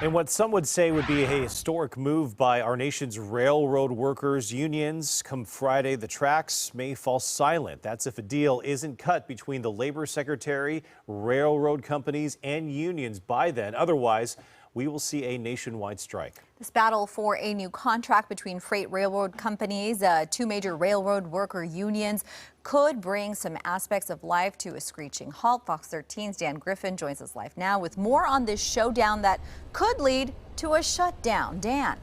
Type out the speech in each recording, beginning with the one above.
In what some would say would be a historic move by our nation's railroad workers unions, come Friday, the tracks may fall silent. That's if a deal isn't cut between the labor secretary, railroad companies, and unions by then. Otherwise, we will see a nationwide strike. This battle for a new contract between freight railroad companies, two major railroad worker unions, could bring some aspects of life to a screeching halt. Fox 13's Dan Griffin joins us live now with more on this showdown that could lead to a shutdown. Dan.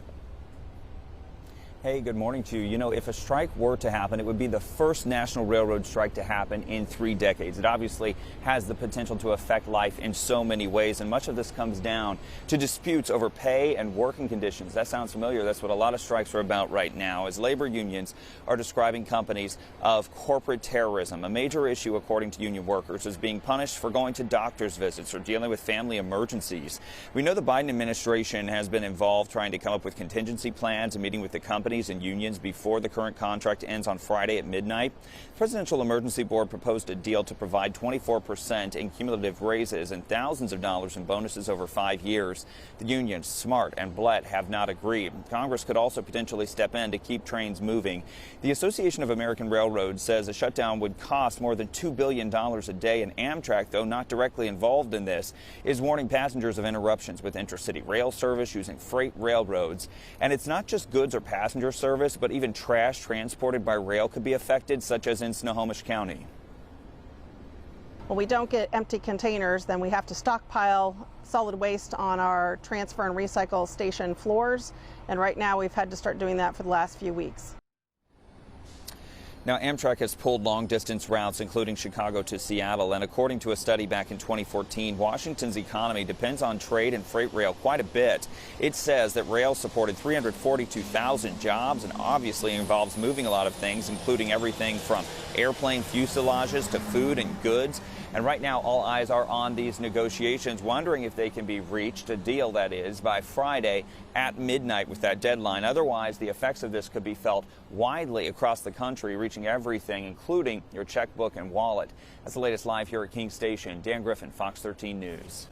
Hey, good morning to you. You know, if a strike were to happen, it would be the first national railroad strike to happen in 3 decades. It obviously has the potential to affect life in so many ways, and much of this comes down to disputes over pay and working conditions. That sounds familiar. That's what a lot of strikes are about right now, as labor unions are describing companies of corporate terrorism. A major issue, according to union workers, is being punished for going to doctor's visits or dealing with family emergencies. We know the Biden administration has been involved trying to come up with contingency plans and meeting with the companies and unions before the current contract ends on Friday at midnight. The Presidential Emergency Board proposed a deal to provide 24% in cumulative raises and thousands of dollars in bonuses over 5 years. The unions, SMART and BLET, have not agreed. Congress could also potentially step in to keep trains moving. The Association of American Railroads says a shutdown would cost more than $2 billion a day, and Amtrak, though not directly involved in this, is warning passengers of interruptions with intercity rail service using freight railroads. And it's not just goods or passengers service, but even trash transported by rail could be affected, such as in Snohomish County. When we don't get empty containers, then we have to stockpile solid waste on our transfer and recycle station floors. And right now we've had to start doing that for the last few weeks. Now, Amtrak has pulled long-distance routes, including Chicago to Seattle, and according to a study back in 2014, Washington's economy depends on trade and freight rail quite a bit. It says that rail supported 342,000 jobs and obviously involves moving a lot of things, including everything from airplane fuselages to food and goods. And right now, all eyes are on these negotiations, wondering if they can be reached, a deal that is, by Friday at midnight with that deadline. Otherwise, the effects of this could be felt widely across the country, reaching everything, including your checkbook and wallet. That's the latest live here at King Station. Dan Griffin, Fox 13 News.